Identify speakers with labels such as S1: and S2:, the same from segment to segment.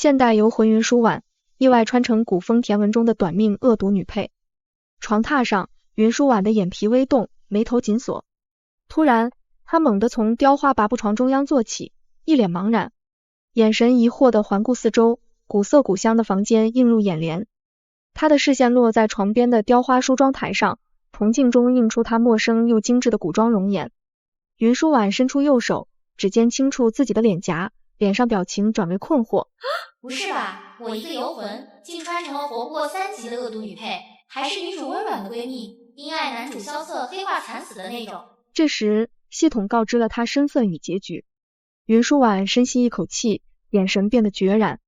S1: 现代游魂云舒婉意外穿成古风甜文中的短命恶毒女配。床榻上，云舒婉的眼皮微动，眉头紧锁。突然，她猛地从雕花拔布床中央坐起，一脸茫然，眼神疑惑地环顾四周，古色古香的房间映入眼帘。她的视线落在床边的雕花梳妆台上，铜镜中映出她陌生又精致的古装容颜。云舒婉伸出右手，指尖轻触自己的脸颊，脸上表情转为困惑。
S2: 不是吧，我一个游魂，竟穿成了活过3集的恶毒女配，还是女主温软的闺蜜，因爱男主萧瑟黑化惨死的那种。
S1: 这时，系统告知了她身份与结局。云舒婉深吸一口气，眼神变得决然。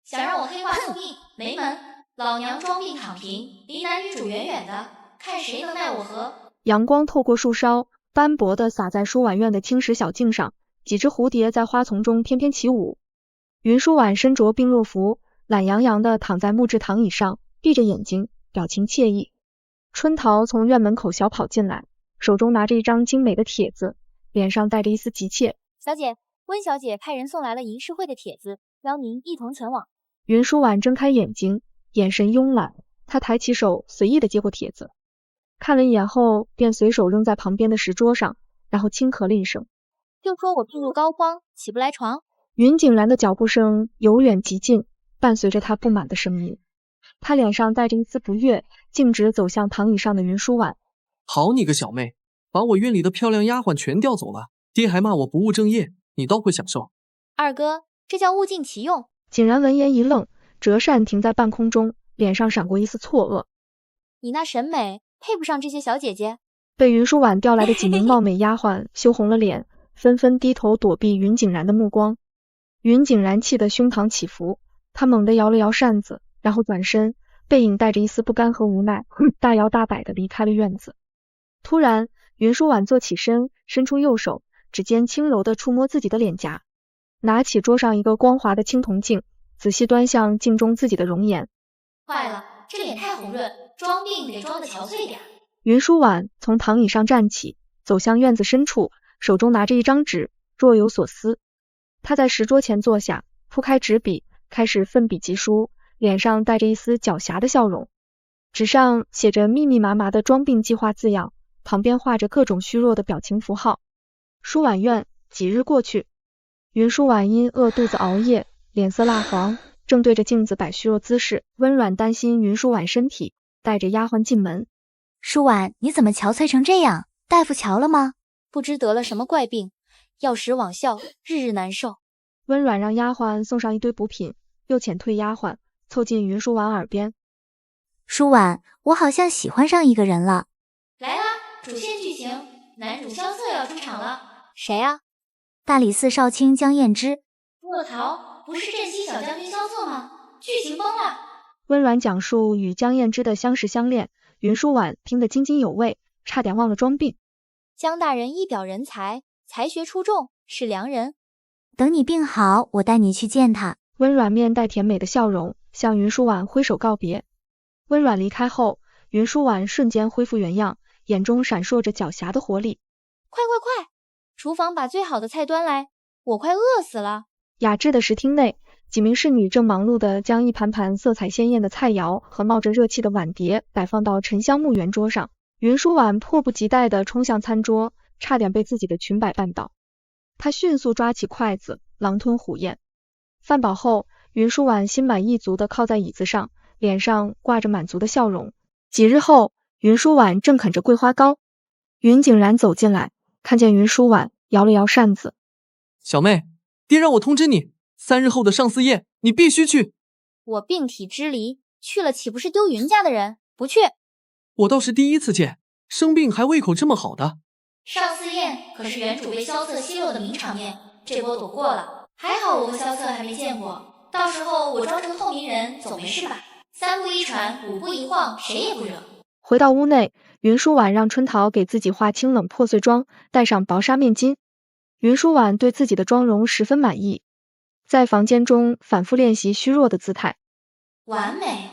S2: 想让我黑化送命，没门！老娘装病躺平，离男女主远远的，看谁能奈我何。
S1: 阳光透过树梢，斑驳地洒在舒婉院的青石小径上，几只蝴蝶在花丛中翩翩起舞。云舒婉身着病弱服，懒洋洋地躺在木质躺椅上，闭着眼睛，表情惬意。春桃从院门口小跑进来，手中拿着一张精美的帖子，脸上带着一丝急切。
S3: 小姐，温小姐派人送来了银饰会的帖子，邀您一同前往。
S1: 云舒婉睁开眼睛，眼神慵懒，她抬起手随意地接过帖子，看了一眼后便随手扔在旁边的石桌上，然后轻咳了一声。
S3: 就说我病入膏肓，起不来床。
S1: 云景然的脚步声由远及近，伴随着他不满的声音。他脸上带着一丝不悦，径直走向躺椅上的云舒婉。
S4: 好你个小妹，把我院里的漂亮丫鬟全调走了，爹还骂我不务正业，你倒会享受。
S3: 二哥，这叫物尽其用。
S1: 景然闻言一愣，折扇停在半空中，脸上闪过一丝错愕。
S3: 你那审美配不上这些小姐姐。
S1: 被云舒婉调来的几名貌美丫鬟羞红了脸，纷纷低头躲避云景然的目光。云景然气得胸膛起伏，他猛地摇了摇扇子，然后转身，背影带着一丝不甘和无奈，大摇大摆地离开了院子。突然，云舒婉坐起身，伸出右手，指尖轻柔地触摸自己的脸颊，拿起桌上一个光滑的青铜镜，仔细端详镜中自己的容颜。
S2: 坏了，这脸太红润，装病得装得憔悴点。
S1: 云舒婉从躺椅上站起，走向院子深处，手中拿着一张纸，若有所思。他在石桌前坐下，铺开纸笔，开始奋笔疾书，脸上带着一丝狡黠的笑容。纸上写着密密麻麻的装病计划字样，旁边画着各种虚弱的表情符号。舒婉院几日过去，云舒婉因饿肚子熬夜，脸色蜡黄，正对着镜子摆虚弱姿势。温软担心云舒婉身体，带着丫鬟进门。
S5: 舒婉，你怎么憔悴成这样？大夫瞧了吗？
S3: 不知得了什么怪病，药食罔效，日日难受。
S1: 温软让丫鬟送上一堆补品，又遣退丫鬟，凑近云舒婉耳边。
S5: 舒婉，我好像喜欢上一个人了。
S2: 来啦，主线剧情，男主萧瑟要出场了。
S3: 谁啊？
S5: 大理寺少卿江燕之。
S2: 卧槽，不是镇西小将军萧瑟吗？剧情崩了。
S1: 温软讲述与江燕之的相识相恋，云舒婉听得津津有味，差点忘了装病。
S3: 江大人一表人才，才学出众，是良人。
S5: 等你病好，我带你去见他。
S1: 温软面带甜美的笑容，向云舒婉挥手告别。温软离开后，云舒婉瞬间恢复原样，眼中闪烁着狡黠的活力。
S3: 快快快，厨房把最好的菜端来，我快饿死了。
S1: 雅致的食厅内，几名侍女正忙碌地将一盘盘色彩鲜艳的菜肴和冒着热气的碗碟摆放到沉香木圆桌上。云舒婉迫不及待地冲向餐桌，差点被自己的裙摆绊倒。她迅速抓起筷子，狼吞虎咽。饭饱后，云舒婉心满意足地靠在椅子上，脸上挂着满足的笑容。几日后，云舒婉正啃着桂花糕，云景然走进来，看见云舒婉，摇了摇扇子。
S4: 小妹，爹让我通知你，3日后的上巳宴，你必须去。
S3: 我病体支离，去了岂不是丢云家的人？不去。
S4: 我倒是第一次见，生病还胃口这么好的。
S2: 上巳宴可是原主被萧瑟奚落的名场面，这波躲过了。还好我和萧瑟还没见过，到时候我装成透明人总没事吧？3步一传，5步一晃，谁也不惹。
S1: 回到屋内，云舒婉让春桃给自己化清冷破碎妆，戴上薄纱面巾。云舒婉对自己的妆容十分满意，在房间中反复练习虚弱的姿态。
S2: 完美，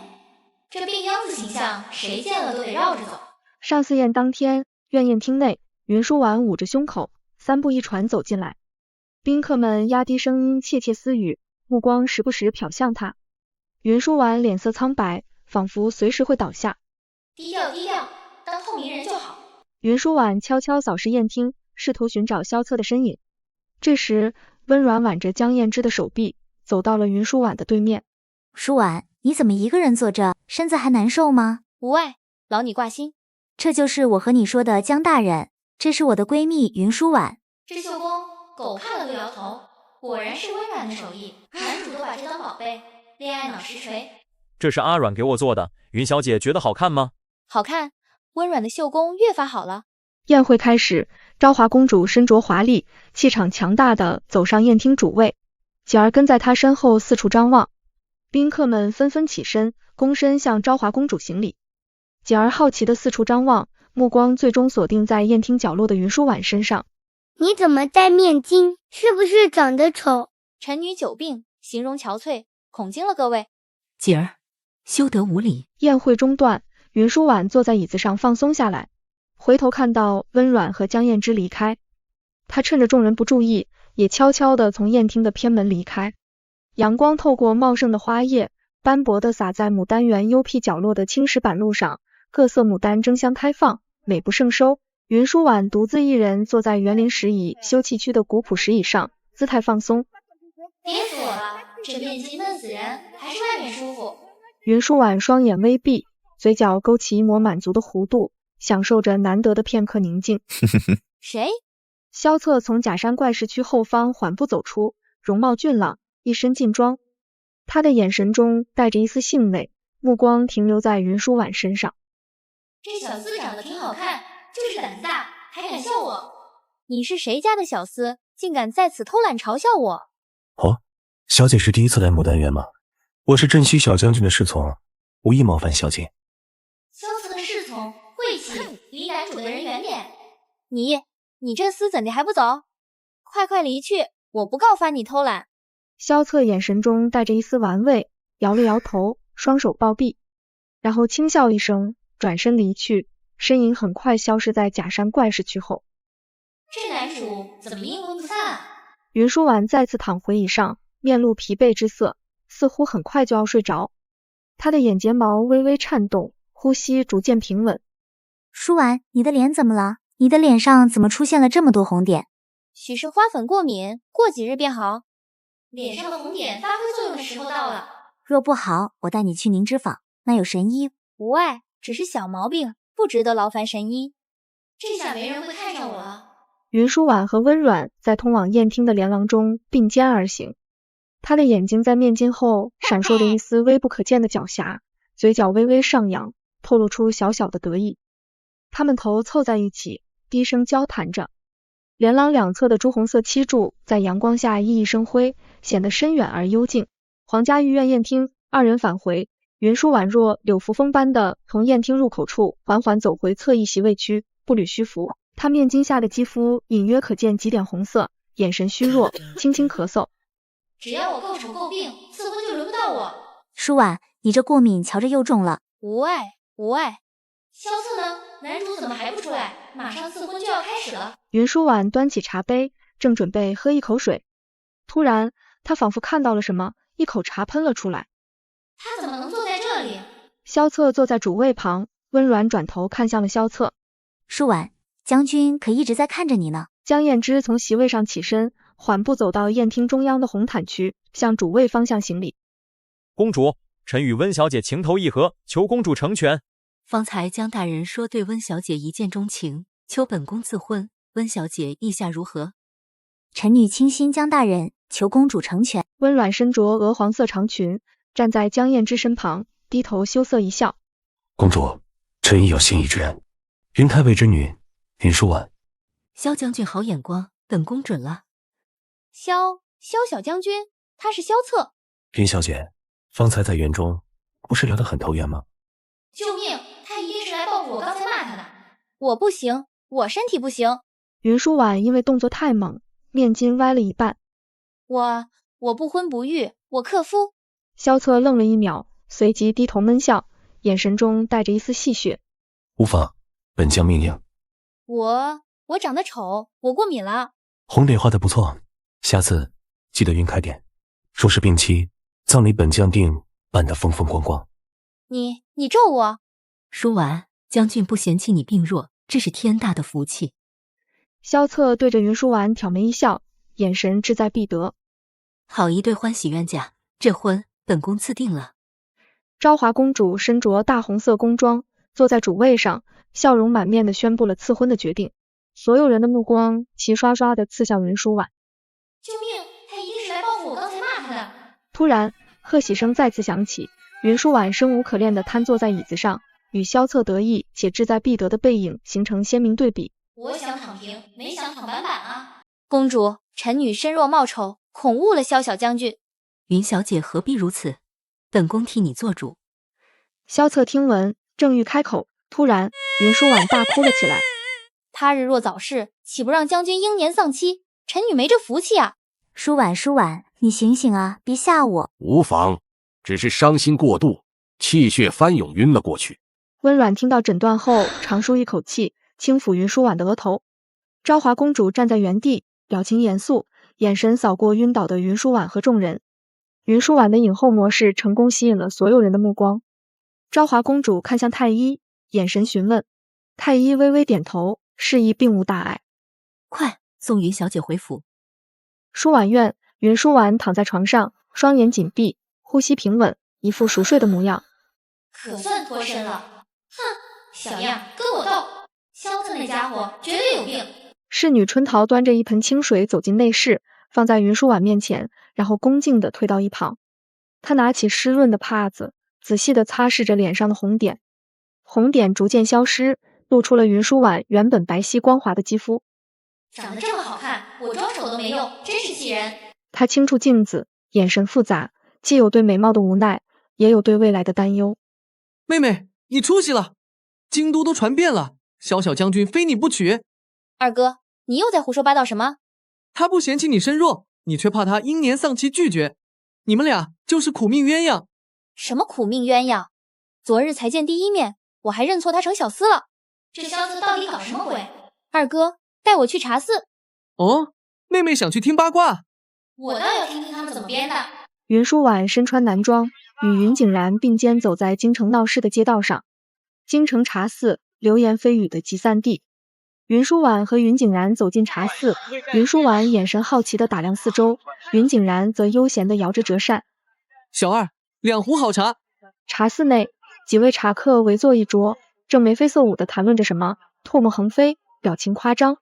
S2: 这病秧子形象，谁见了都得绕着走。
S1: 上巳宴当天，苑宴厅内，云舒婉捂着胸口，3步一传走进来。宾客们压低声音窃窃私语，目光时不时瞟向他。云舒婉脸色苍白，仿佛随时会倒下。
S2: 低调低调，当透明人就好。
S1: 云舒婉悄悄扫视燕厅，试图寻找萧策的身影。这时，温软挽着江燕之的手臂，走到了云舒婉的对面。
S5: 舒婉，你怎么一个人坐着，身子还难受吗？
S3: 无碍，劳你挂心。
S5: 这就是我和你说的江大人，这是我的闺蜜云舒婉。
S2: 这绣工，狗看了都摇头，果然是温软的手艺，男主都把这当宝贝，恋爱脑实锤。
S6: 这是阿软给我做的，云小姐觉得好看吗？
S3: 好看，温软的绣工越发好了。
S1: 宴会开始，昭华公主身着华丽，气场强大的走上宴厅主位，继而跟在她身后四处张望。宾客们纷纷起身，躬身向昭华公主行礼。继而好奇的四处张望，目光最终锁定在宴厅角落的云舒婉身上。
S7: 你怎么戴面巾？是不是长得丑？
S3: 臣女久病，形容憔悴，恐惊了各位。
S8: 姐儿，休得无礼。
S1: 宴会中断，云舒婉坐在椅子上放松下来，回头看到温软和江燕之离开，她趁着众人不注意，也悄悄地从宴厅的偏门离开。阳光透过茂盛的花叶，斑驳地洒在牡丹园幽僻角落的青石板路上，各色牡丹争相开放，美不胜收。云舒婉独自一人坐在园林石椅休憩区的古朴石椅上，姿态放松。
S2: 憋死我了，这面筋闷死人，还是外面舒服。
S1: 云舒婉双眼微闭，嘴角勾起一抹满足的弧度，享受着难得的片刻宁静。
S3: 谁？
S1: 萧策从假山怪石区后方缓步走出，容貌俊朗，一身劲装。他的眼神中带着一丝兴味，目光停留在云舒婉身上。
S2: 这小厮长得挺好看，就是胆子大，还敢笑我。
S3: 你是谁家的小厮，竟敢在此偷懒嘲笑我？
S9: 哦，小姐是第一次来牡丹园吗？我是镇西小将军的侍从，无意冒犯小姐。
S2: 萧策的侍从，晦气，离男主的人远点。
S3: 你这厮怎地还不走？快离去，我不告发你偷懒。
S1: 萧策眼神中带着一丝玩味，摇了摇头，双手抱臂，然后轻笑一声，转身离去，身影很快消失在假山怪石区后。
S2: 这男主怎么阴魂不散啊？
S1: 云舒婉再次躺回椅上，面露疲惫之色，似乎很快就要睡着。她的眼睫毛微微颤动，呼吸逐渐平稳。
S5: 舒婉，你的脸怎么了？你的脸上怎么出现了这么多红点？
S3: 许是花粉过敏，过几日便好。
S2: 脸上的红点发挥作用的时候到了。
S5: 若不好，我带你去凝脂坊，那有神医。
S3: 无碍，只是小毛病，不值得劳烦神医。
S2: 这下没人会看上我了。
S1: 云舒婉和温软在通往宴厅的连廊中并肩而行，她的眼睛在面巾后闪烁着一丝微不可见的狡黠，嘴角微微上扬，透露出小小的得意。他们头凑在一起，低声交谈着。连廊两侧的朱红色漆柱在阳光下熠熠生辉，显得深远而幽静。皇家御苑宴厅，二人返回，云舒婉若柳扶风般的从宴厅入口处缓缓走回侧翼席位区，步履虚浮。她面巾下的肌肤隐约可见几点红色，眼神虚弱，轻轻咳嗽。
S2: 只要我够丑够病，赐婚就轮不到我。
S5: 舒婉，你这过敏瞧着又重了。
S3: 无碍。
S2: 萧策呢？男主怎么还不出来？马上赐婚就要开始了。
S1: 云舒婉端起茶杯，正准备喝一口水，突然她仿佛看到了什么，一口茶喷了出来。
S2: 他怎么能坐在这里？
S1: 萧策坐在主位旁，温软转头看向了萧策。
S5: 舒婉，将军可一直在看着你呢。
S1: 江燕之从席位上起身，缓步走到宴厅中央的红毯区，向主位方向行礼。
S6: 公主，臣与温小姐情投意合，求公主成全。
S8: 方才江大人说对温小姐一见钟情，求本宫赐婚，温小姐意下如何？
S5: 臣女倾心江大人，求公主成全。
S1: 温软身着鹅黄色长裙，站在江燕之身旁，低头羞涩一笑。
S9: 公主，臣已有心仪之人，云太尉之女云舒婉。
S8: 萧将军好眼光，本宫准了。
S3: 萧小将军，他是萧策。
S9: 云小姐，方才在园中不是聊得很投缘吗？
S2: 救命！他一定是来报复我刚才骂他的。
S3: 我不行，我身体不行。
S1: 云舒婉因为动作太猛，面巾歪了一半。
S3: 我不婚不育，我克夫。
S1: 萧策愣了一秒，随即低头闷笑，眼神中带着一丝戏谑。
S9: 无妨，本将命令。
S3: 我长得丑，我过敏了。
S9: 红点画得不错，下次记得晕开点。说是病期，葬礼本将定办得风风光光。
S3: 你咒我？
S8: 舒婉，将军不嫌弃你病弱，这是天大的福气。
S1: 萧策对着云舒婉挑眉一笑，眼神志在必得。
S8: 好一对欢喜冤家，这婚本宫赐定了。
S1: 昭华公主身着大红色宫装，坐在主位上，笑容满面的宣布了赐婚的决定。所有人的目光齐刷刷的刺向云舒婉。
S2: 救命！他一定是来报复我刚才骂他的。
S1: 突然，贺喜声再次响起，云舒婉生无可恋的瘫坐在椅子上，与萧策得意且志在必得的背影形成鲜明对比。
S2: 我想躺平，没想躺板板啊！
S3: 公主，臣女身弱貌丑，恐误了萧小将军。
S8: 云小姐何必如此？本宫替你做主。
S1: 萧策听闻，正欲开口，突然云舒婉大哭了起来。
S3: 他日若早逝，岂不让将军英年丧妻？臣女没这福气啊！
S5: 舒婉，舒婉，你醒醒啊，别吓我。
S10: 无妨，只是伤心过度，气血翻涌晕了过去。
S1: 温软听到诊断后，长舒一口气，轻抚云舒婉的额头。昭华公主站在原地，表情严肃，眼神扫过晕倒的云舒婉和众人。云舒婉的影后模式成功吸引了所有人的目光。昭华公主看向太医，眼神询问。太医微微点头，示意并无大碍。
S8: 快送云小姐回府。
S1: 舒婉院，云舒婉躺在床上，双眼紧闭，呼吸平稳，一副熟睡的模样。
S2: 可算脱身了。哼，小样，跟我斗！萧策那家伙绝对有病。
S1: 侍女春桃端着一盆清水走进内室，放在云舒婉面前，然后恭敬地退到一旁。她拿起湿润的帕子，仔细地擦拭着脸上的红点，红点逐渐消失，露出了云舒婉原本白皙光滑的肌肤。
S2: 长得这么好看，我装丑都没用，真是气人。
S1: 她轻触镜子，眼神复杂，既有对美貌的无奈，也有对未来的担忧。
S4: 妹妹，你出息了，京都都传遍了，萧小将军非你不娶。
S3: 二哥，你又在胡说八道什么？
S4: 他不嫌弃你身弱，你却怕他英年丧妻拒绝，你们俩就是苦命鸳鸯。
S3: 什么苦命鸳鸯？昨日才见第一面，我还认错他成小厮了。
S2: 这萧策到底搞什么鬼？
S3: 二哥，带我去茶肆。
S4: 哦，妹妹想去听八卦？
S2: 我倒要听听他们怎么编的。
S1: 云舒婉身穿男装，与云景然并肩走在京城闹市的街道上。京城茶肆，流言蜚语的集散地。云舒婉和云景然走进茶肆，云舒婉眼神好奇地打量四周，云景然则悠闲地摇着折扇。
S4: 小二，2壶好茶。
S1: 茶肆内，几位茶客围坐一桌，正眉飞色舞地谈论着什么，唾沫横飞，表情夸张。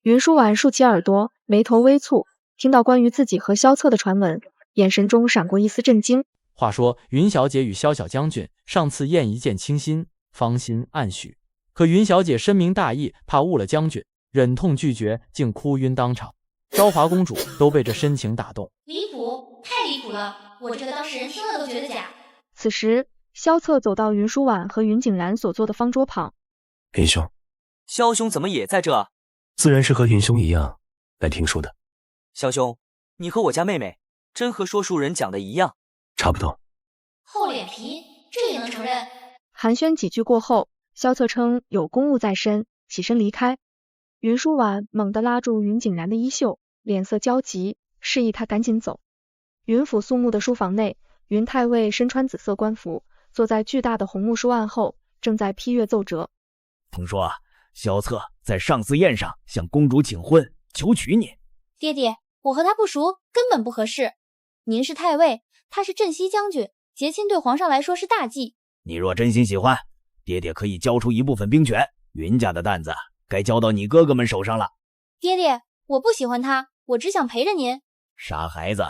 S1: 云舒婉竖起耳朵，眉头微蹙，听到关于自己和萧策的传闻，眼神中闪过一丝震惊。
S6: 话说云小姐与萧小将军上次宴一见倾心，芳心暗许。可云小姐深明大义，怕误了将军，忍痛拒绝，竟哭晕当场。昭华公主都被这深情打动。
S2: 离谱，太离谱了！我这个当事人听了都觉得假。
S1: 此时，萧策走到云舒婉和云景然所坐的方桌旁。
S9: 云兄，
S11: 萧兄怎么也在这？
S9: 自然是和云兄一样来听书的。
S11: 萧兄，你和我家妹妹真和说书人讲的一样？
S9: 差不多。
S2: 厚脸皮，这也能承认？
S1: 寒暄几句过后，萧策称有公务在身，起身离开。云舒婉猛地拉住云景然的衣袖，脸色焦急，示意他赶紧走。云府肃穆的书房内，云太尉身穿紫色官服，坐在巨大的红木书案后，正在批阅奏折。
S12: 听说萧策在上次宴上向公主请婚，求娶你。
S3: 爹爹，我和他不熟，根本不合适。您是太尉，他是镇西将军，结亲对皇上来说是大忌。
S12: 你若真心喜欢，爹爹可以交出一部分兵权，云家的担子该交到你哥哥们手上了。
S3: 爹爹，我不喜欢他，我只想陪着您。
S12: 傻孩子，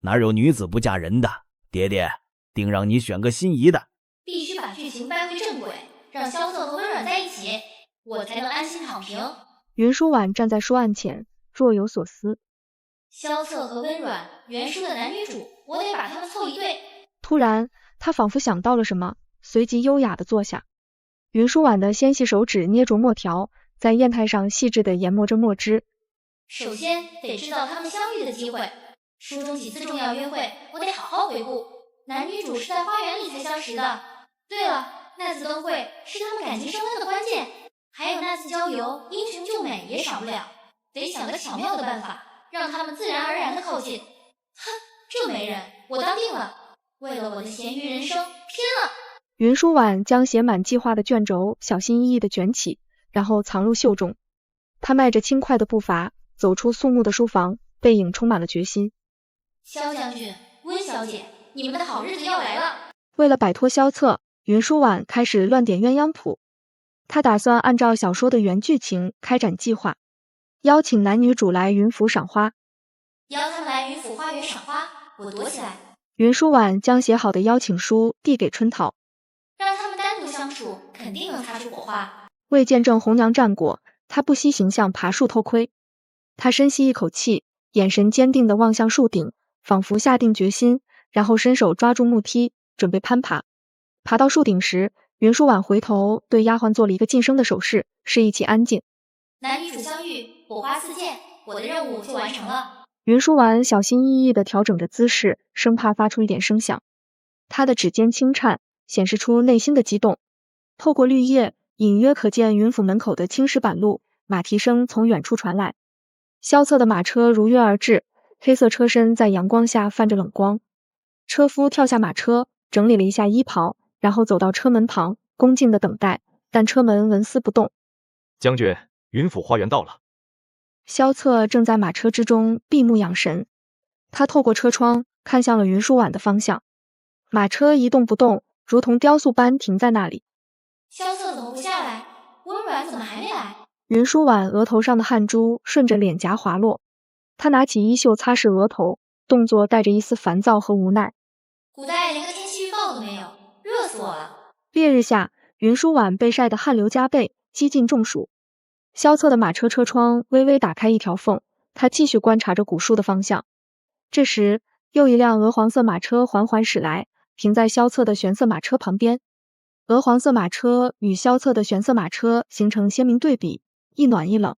S12: 哪有女子不嫁人的？爹爹定让你选个心仪的。
S2: 必须把剧情掰回正轨，让萧策和温软在一起，我才能安心躺平。
S1: 云舒婉站在书案前，若有所思。
S2: 萧策和温软，原书的男女主，我得把他们凑一对。
S1: 突然，他仿佛想到了什么，随即优雅地坐下。云舒婉的纤细手指捏着墨条，在砚台上细致地研磨着墨汁。
S2: 首先得制造他们相遇的机会，书中几次重要约会，我得好好回顾。男女主是在花园里才相识的。对了，那次灯会是他们感情升温的关键，还有那次郊游，英雄救美也少不了。得想个巧妙的办法，让他们自然而然的靠近。哼，这没人，我当定了。为了我的咸鱼人生，拼了！
S1: 云舒婉将写满计划的卷轴小心翼翼地卷起，然后藏入袖中。她迈着轻快的步伐走出肃穆的书房，背影充满了决心。
S2: 萧将军，温小姐，你们的好日子要来了。
S1: 为了摆脱萧策，云舒婉开始乱点鸳鸯谱。她打算按照小说的原剧情开展计划，邀请男女主来云府赏花。
S2: 邀他们来云府花园赏花，我躲起来。
S1: 云舒婉将写好的邀请书递给春桃，
S2: 让他们单独相处，肯定能擦出火花。
S1: 为见证红娘战果，她不惜形象爬树偷窥。她深吸一口气，眼神坚定地望向树顶，仿佛下定决心，然后伸手抓住木梯，准备攀爬。爬到树顶时，云舒婉回头对丫鬟做了一个噤声的手势，示意其安静。
S2: 男女主相遇，火花四溅，我的任务就完成了。
S1: 云舒婉小心翼翼地调整着姿势，生怕发出一点声响。她的指尖轻颤，显示出内心的激动。透过绿叶，隐约可见云府门口的青石板路，马蹄声从远处传来。萧策的马车如约而至，黑色车身在阳光下泛着冷光。车夫跳下马车，整理了一下衣袍，然后走到车门旁，恭敬地等待，但车门纹丝不动。
S13: 将军，云府花园到了。
S1: 萧策正在马车之中闭目养神，他透过车窗看向了云舒婉的方向。马车一动不动，如同雕塑般停在那里。
S2: 萧策怎么不下来？温软怎么还没来？
S1: 云舒婉额头上的汗珠顺着脸颊滑落，她拿起衣袖擦拭额头，动作带着一丝烦躁和无奈。
S2: 古代连个天气预报都没有，热死我了。
S1: 烈日下，云舒婉被晒得汗流浃背，几近中暑。萧策的马车车窗微微打开一条缝，他继续观察着古树的方向。这时，又一辆鹅黄色马车缓缓驶来，停在萧策的玄色马车旁边。鹅黄色马车与萧策的玄色马车形成鲜明对比，一暖一冷。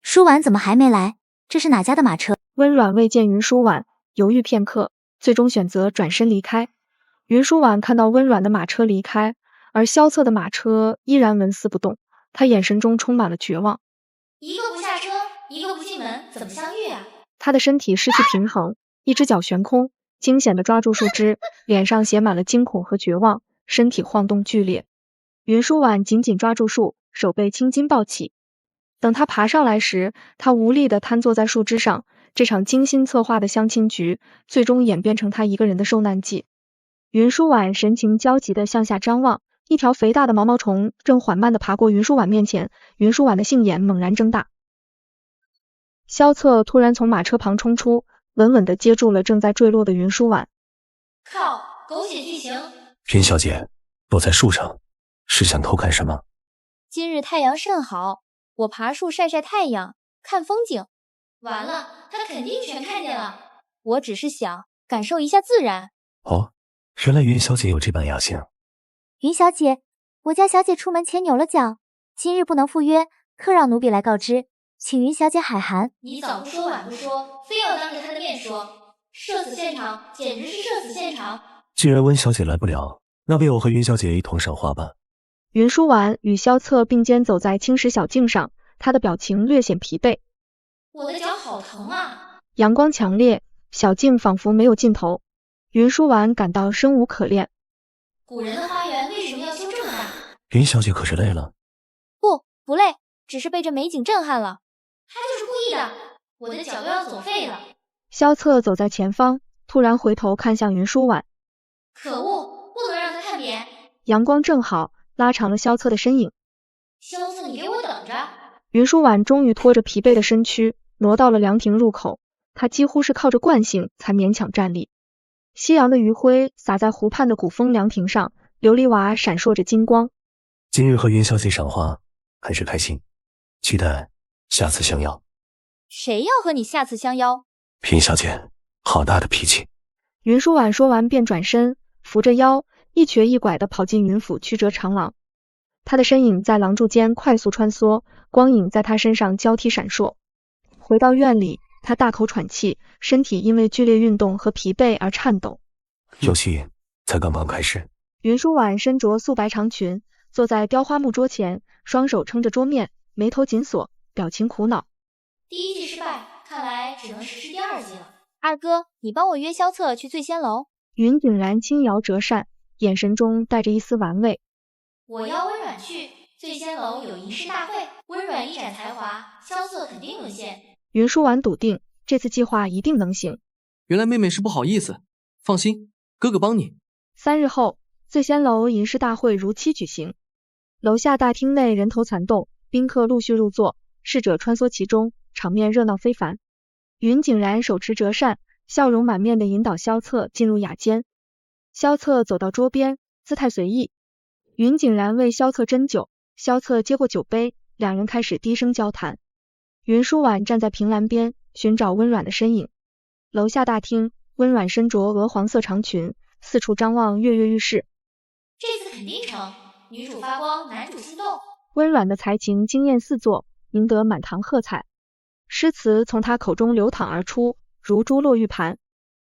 S5: 舒婉怎么还没来？这是哪家的马车？
S1: 温软未见云舒婉，犹豫片刻，最终选择转身离开。云舒婉看到温软的马车离开，而萧策的马车依然纹丝不动，他眼神中充满了绝望。
S2: 一个不下车，一个不进门，怎么相遇啊？
S1: 他的身体失去平衡，一只脚悬空，惊险地抓住树枝，脸上写满了惊恐和绝望，身体晃动剧烈。云舒婉紧紧抓住树，手被青筋抱起。等他爬上来时，他无力地瘫坐在树枝上。这场精心策划的相亲局，最终演变成他一个人的受难记。云舒婉神情焦急地向下张望，一条肥大的毛毛虫正缓慢地爬过云舒婉面前，云舒婉的杏眼猛然睁大。萧策突然从马车旁冲出，稳稳地接住了正在坠落的云舒婉。
S2: 靠，狗血剧情！
S9: 云小姐，躲在树上，是想偷看什么？
S3: 今日太阳甚好，我爬树晒晒太阳，看风景。
S2: 完了，他肯定全看见了。
S3: 我只是想感受一下自然。
S9: 哦，原来云小姐有这般雅兴。
S5: 云小姐，我家小姐出门前扭了脚，今日不能赴约，特让奴婢来告知，请云小姐海涵。
S2: 你早不说晚不说，非要当着他的面说，社死现场，简直是社死现场。
S9: 既然温小姐来不了，那便我和云小姐一同赏花吧。
S1: 云舒婉与萧策并肩走在青石小径上，他的表情略显疲惫。
S2: 我的脚好疼啊！
S1: 阳光强烈，小径仿佛没有尽头，云舒婉感到生无可恋。
S2: 古人的花园为什么要修这么大？
S9: 云小姐可是累了？
S3: 不累，只是被这美景震撼了。
S2: 他就是故意的，我的脚都要走废了。
S1: 萧策走在前方，突然回头看向云舒婉。
S2: 可恶，不能让他看扁。
S1: 阳光正好，拉长了萧策的身影。
S2: 萧策，你给我等着！
S1: 云舒婉终于拖着疲惫的身躯挪到了凉亭入口，她几乎是靠着惯性才勉强站立。夕阳的余晖洒在湖畔的古风凉亭上，琉璃瓦闪烁着金光。
S9: 今日和云小姐赏花，很是开心，期待下次相邀。
S3: 谁要和你下次相邀？
S9: 云小姐，好大的脾气！
S1: 云舒婉说完便转身，扶着腰，一瘸一拐地跑进云府曲折长廊。她的身影在廊柱间快速穿梭，光影在她身上交替闪烁。回到院里，她大口喘气，身体因为剧烈运动和疲惫而颤抖。
S9: 游戏才刚刚开始。
S1: 云舒婉身着素白长裙，坐在雕花木桌前，双手撑着桌面，眉头紧锁，表情苦恼。
S2: 第一季失败，看来只能实施第二季了。
S3: 二哥，你帮我约萧策去醉仙楼。
S1: 云景然轻摇折扇，眼神中带着一丝玩味。
S2: 我邀温软去，醉仙楼有吟诗大会，温软一展才华，萧策肯定沦陷。
S1: 云舒婉笃定，这次计划一定能行。
S4: 原来妹妹是不好意思，放心，哥哥帮你。
S1: 3日后，醉仙楼吟诗大会如期举行。楼下大厅内人头攒动，宾客陆续入座，侍者穿梭其中，场面热闹非凡。云景然手持折扇，笑容满面地引导萧策进入雅间。萧策走到桌边，姿态随意。云景然为萧策斟酒，萧策接过酒杯，两人开始低声交谈。云舒婉站在凭栏边，寻找温软的身影。楼下大厅，温软身着鹅黄色长裙，四处张望，跃跃欲试。
S2: 这次肯定成，女主发光，男主心动。
S1: 温软的才情惊艳四座，赢得满堂喝彩。诗词从他口中流淌而出，如珠落玉盘。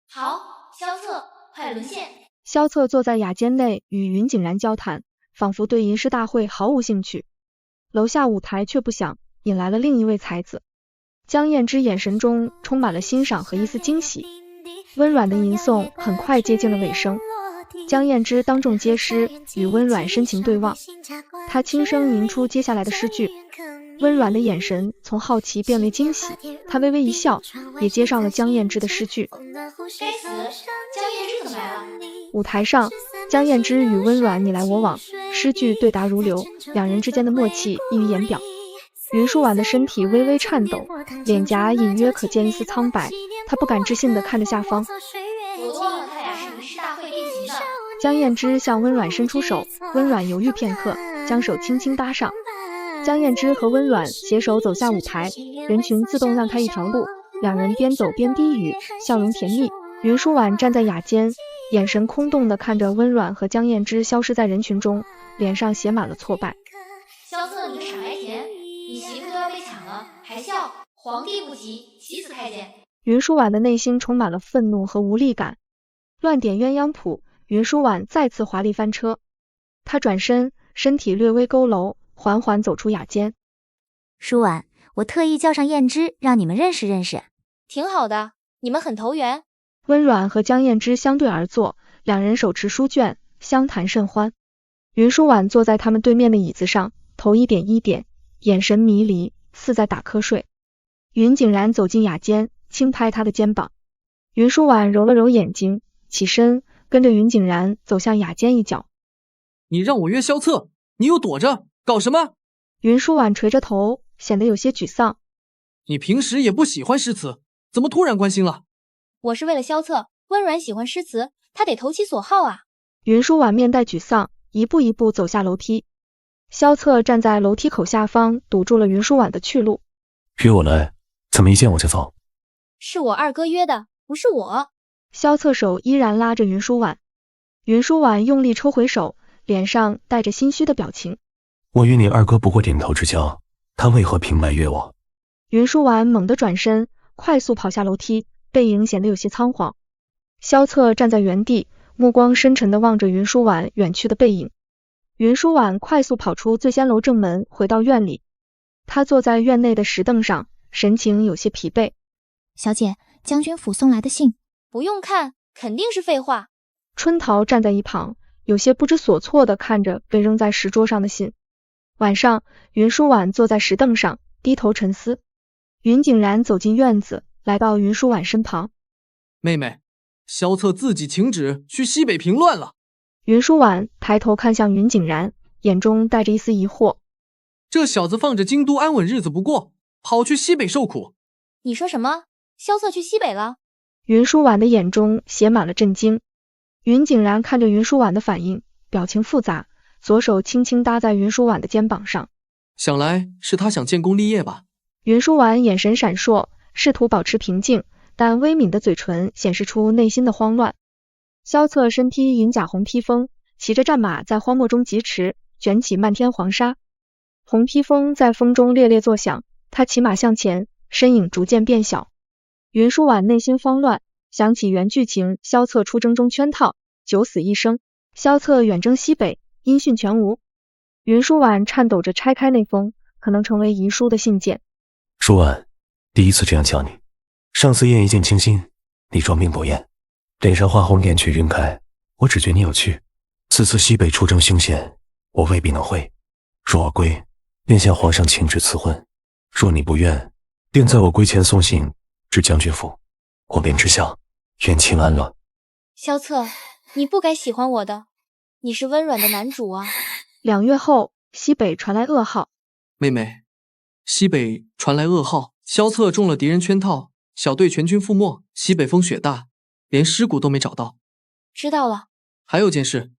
S2: 好，萧策，快沦陷！
S1: 萧策坐在雅间内与云景然交谈，仿佛对吟诗大会毫无兴趣。楼下舞台却不响，引来了另一位才子。江燕之眼神中充满了欣赏和一丝惊喜。温软的吟诵很快接近了尾声，江燕之当众接诗，与温软深情对望。他轻声吟出接下来的诗句，温软的眼神从好奇变为惊喜，他微微一笑，也接上了江燕之的诗句。
S2: 该死，江燕之怎么来了？
S1: 舞台上，江燕之与温软你来我往，诗句对答如流，两人之间的默契溢于言表。云舒婉的身体微微颤抖，脸颊隐约可见一丝苍白，她不敢置信地看着下方。
S2: 我都忘了他俩是吟诗大会练习的。
S1: 江燕之向温软伸出手，温软犹豫片刻，将手轻轻搭上。江燕之和温软携手走下舞台，人群自动让开一条路，两人边走边低语，笑容甜蜜。云舒婉站在雅间，眼神空洞地看着温软和江燕之消失在人群中，脸上写满了挫败。
S2: 萧策，你个傻白甜，你媳妇都要被抢了，还笑？皇帝不急，其死太监。
S1: 云舒婉的内心充满了愤怒和无力感。乱点鸳鸯谱，云舒婉再次华丽翻车。她转身，身体略微佝偻，缓缓走出雅间。
S5: 舒婉，我特意叫上燕之，让你们认识认识。
S3: 挺好的，你们很投缘。
S1: 温软和江燕之相对而坐，两人手持书卷，相谈甚欢。云舒婉坐在他们对面的椅子上，头一点一点，眼神迷离，似在打瞌睡。云景然走进雅间，轻拍他的肩膀。云舒婉揉了揉眼睛，起身跟着云景然走向雅间一角。
S4: 你让我约萧策，你又躲着，搞什么？
S1: 云舒婉垂着头，显得有些沮丧。
S4: 你平时也不喜欢诗词，怎么突然关心了？
S3: 我是为了萧策，温软喜欢诗词，他得投其所好啊。
S1: 云舒婉面带沮丧，一步一步走下楼梯。萧策站在楼梯口下方，堵住了云舒婉的去路。
S9: 约我来，怎么一见我就走？
S3: 是我二哥约的，不是我。
S1: 萧策手依然拉着云舒婉，云舒婉用力抽回手，脸上带着心虚的表情。
S9: 我与你二哥不过点头之交，他为何平白约我？
S1: 云舒婉猛地转身，快速跑下楼梯，背影显得有些仓皇。萧策站在原地，目光深沉地望着云舒婉远去的背影。云舒婉快速跑出醉仙楼正门，回到院里。她坐在院内的石凳上，神情有些疲惫。
S5: 小姐，将军府送来的信。
S3: 不用看，肯定是废话。
S1: 春桃站在一旁，有些不知所措地看着被扔在石桌上的信。晚上，云舒婉坐在石凳上，低头沉思。云景然走进院子，来到云舒婉身旁。
S4: 妹妹，萧策自己请旨去西北平乱了。
S1: 云舒婉抬头看向云景然，眼中带着一丝疑惑。
S4: 这小子放着京都安稳日子不过，跑去西北受苦。
S3: 你说什么？萧策去西北了？
S1: 云舒婉的眼中写满了震惊。云景然看着云舒婉的反应，表情复杂，左手轻轻搭在云舒婉的肩膀上。
S4: 想来是他想建功立业吧。
S1: 云舒婉眼神闪烁，试图保持平静，但微抿的嘴唇显示出内心的慌乱。萧策身披银甲红披风，骑着战马在荒漠中疾驰，卷起漫天黄沙。红披风在风中猎猎作响，他骑马向前，身影逐渐变小。云舒婉内心慌乱，想起原剧情萧策出征中圈套，九死一生，萧策远征西北，音讯全无。云舒婉颤抖着拆开那封可能成为遗书的信件。
S9: 舒婉，第一次这样叫你，上次宴一见倾心，你装病不厌，脸上花红脸却晕开，我只觉你有趣。此次西北出征凶险，我未必能会。若我归，便向皇上请旨赐婚；若你不愿，便在我归前送信至将军府。我便知晓，愿卿安乐。
S3: 萧策，你不该喜欢我的，你是温软的男主啊。
S1: 2月后，西北传来噩耗。
S4: 妹妹，西北传来噩耗，萧策中了敌人圈套，小队全军覆没，西北风雪大，连尸骨都没找到。
S3: 知道了。
S4: 还有件事，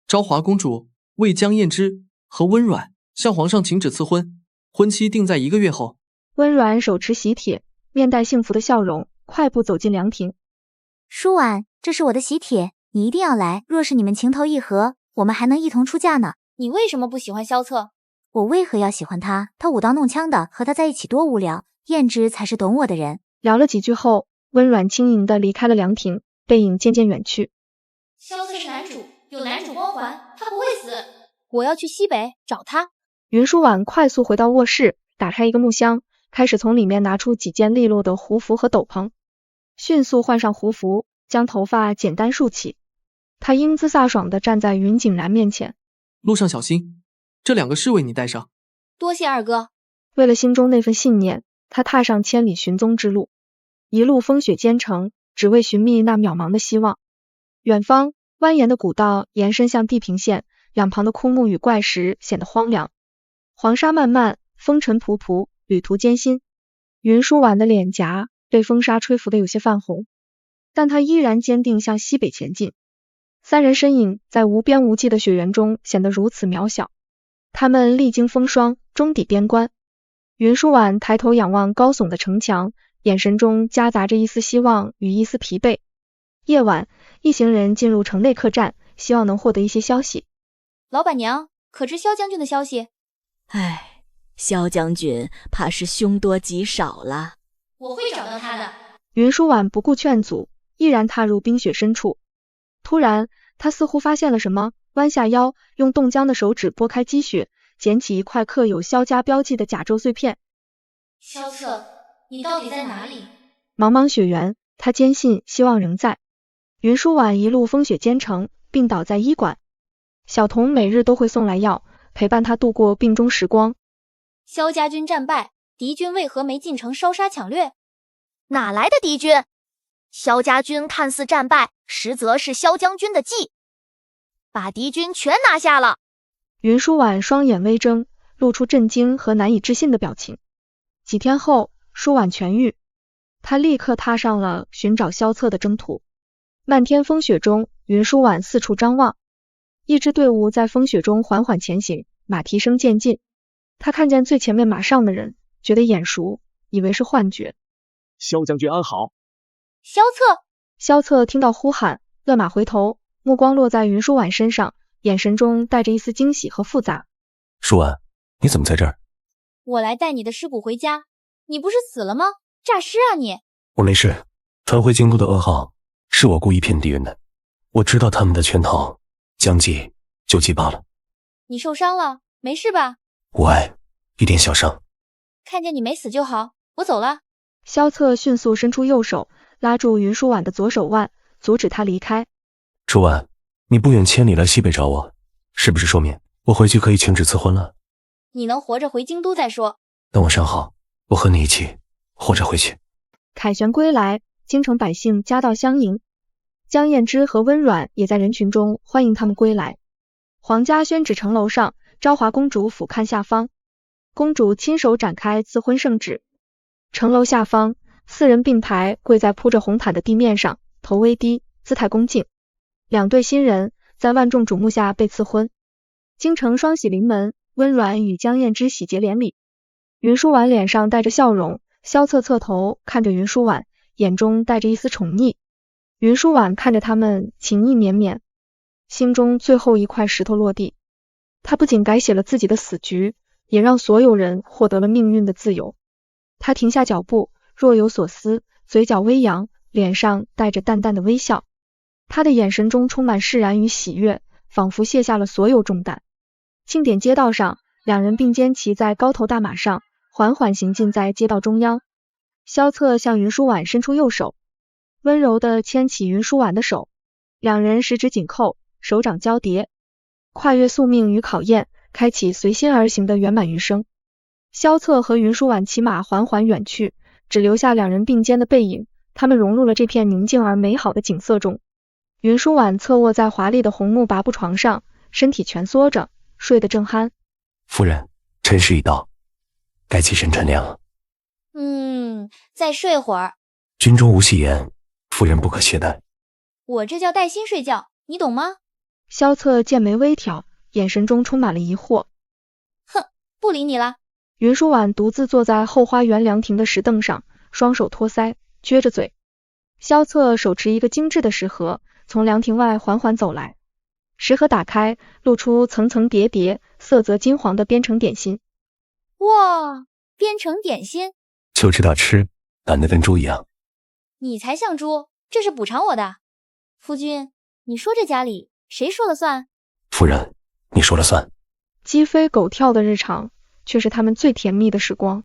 S4: 昭华公主为江燕之和温软向皇上请旨赐婚，婚期定在1个月后。
S1: 温软手持喜帖，面带幸福的笑容，快步走进凉亭。
S5: 舒婉，这是我的喜帖，你一定要来。若是你们情投意合，我们还能一同出嫁呢。
S3: 你为什么不喜欢萧策？
S5: 我为何要喜欢他？他舞刀弄枪的，和他在一起多无聊。燕之才是懂我的人。
S1: 聊了几句后，温软轻盈地离开了凉亭，背影渐渐远去。
S2: 萧策是男主，有男主光环，他不会死。
S3: 我要去西北找他。
S1: 云舒婉快速回到卧室，打开一个木箱，开始从里面拿出几件利落的胡服和斗篷，迅速换上胡服，将头发简单束起。他英姿飒爽地站在云景然面前。
S4: 路上小心，这2个侍卫你带上。
S3: 多谢二哥。
S1: 为了心中那份信念，他踏上千里寻踪之路，一路风雪兼程，只为寻觅那渺茫的希望。远方蜿蜒的古道延伸向地平线，两旁的枯木与怪石显得荒凉。黄沙漫漫，风尘仆仆，旅途艰辛。云舒婉的脸颊被风沙吹拂得有些泛红，但她依然坚定向西北前进。3人身影在无边无际的雪原中显得如此渺小。他们历经风霜，终抵边关。云舒婉抬头仰望高耸的城墙，眼神中夹杂着一丝希望与一丝疲惫。夜晚，一行人进入城内客栈，希望能获得一些消息。
S3: 老板娘，可知萧将军的消息？
S14: 唉，萧将军怕是凶多吉少了。
S2: 我会找到他的。
S1: 云舒婉不顾劝阻，毅然踏入冰雪深处。突然，他似乎发现了什么，弯下腰，用冻僵的手指拨开积雪，捡起一块刻有萧家标记的甲胄碎片。
S2: 萧策，你到底在哪里？
S1: 茫茫雪原，他坚信希望仍在。云舒婉一路风雪兼程，病倒在医馆。小童每日都会送来药，陪伴他度过病中时光。
S3: 萧家军战败，敌军为何没进城烧杀抢掠？
S15: 哪来的敌军？萧家军看似战败，实则是萧将军的计，把敌军全拿下了。
S1: 云舒婉双眼微睁，露出震惊和难以置信的表情。几天后，舒婉痊愈，他立刻踏上了寻找萧策的征途。漫天风雪中，云舒婉四处张望，一支队伍在风雪中缓缓前行，马蹄声渐近。他看见最前面马上的人，觉得眼熟，以为是幻觉。
S13: 萧将军安好。
S3: 萧策！
S1: 萧策听到呼喊，勒马回头，目光落在云舒婉身上，眼神中带着一丝惊喜和复杂。
S9: 舒婉，你怎么在这儿？
S3: 我来带你的尸骨回家。你不是死了吗？诈尸啊你！
S9: 我没事，传回京都的噩耗是我故意骗敌人的。我知道他们的圈套，将计就计罢了。
S3: 你受伤了，没事吧？
S9: 无碍，一点小伤。
S3: 看见你没死就好，我走了。
S1: 萧策迅速伸出右手，拉住云舒婉的左手腕，阻止他离开。
S9: 舒婉，你不远千里来西北找我，是不是说明我回去可以请旨赐婚了？
S3: 你能活着回京都再说。
S9: 等我伤好，我和你一起活着回去。
S1: 凯旋归来，京城百姓夹道相迎，江燕之和温软也在人群中欢迎他们归来。皇家宣旨城楼上，昭华公主俯瞰下方，公主亲手展开赐婚圣旨。城楼下方，4人并排跪在铺着红毯的地面上，头微低，姿态恭敬。2对新人在万众瞩目下被赐婚。京城双喜临门，温软与江燕之喜结连理。云舒婉脸上带着笑容，萧策侧头看着云舒婉，眼中带着一丝宠溺。云舒婉看着他们，情意绵绵，心中最后一块石头落地。他不仅改写了自己的死局，也让所有人获得了命运的自由。他停下脚步，若有所思，嘴角微扬，脸上带着淡淡的微笑。他的眼神中充满释然与喜悦，仿佛卸下了所有重担。庆典街道上，2人并肩骑在高头大马上，缓缓行进在街道中央。萧策向云舒婉伸出右手，温柔地牵起云舒婉的手，两人十指紧扣，手掌交叠，跨越宿命与考验，开启随心而行的圆满余生。萧策和云舒婉骑马缓缓远去，只留下两人并肩的背影，他们融入了这片宁静而美好的景色中。云舒婉侧卧在华丽的红木拔步床上，身体蜷缩着，睡得正酣。
S9: 夫人，辰时已到，该起身乘凉了。
S3: 再睡会儿。
S9: 军中无戏言，夫人不可懈怠。
S3: 我这叫带薪睡觉，你懂吗？
S1: 萧策剑眉微挑，眼神中充满了疑惑。
S3: 哼，不理你了。
S1: 云舒婉独自坐在后花园凉亭的石凳上，双手托腮，撅着嘴。萧策手持一个精致的食盒，从凉亭外缓缓走来。食盒打开，露出层层叠叠、色泽金黄的边城点心。
S3: 哇，边城点心，
S9: 就知道吃，懒得跟猪一样。
S3: 你才像猪，这是补偿我的。夫君，你说这家里谁说了算？
S9: 夫人，你说了算。
S1: 鸡飞狗跳的日常，却是他们最甜蜜的时光。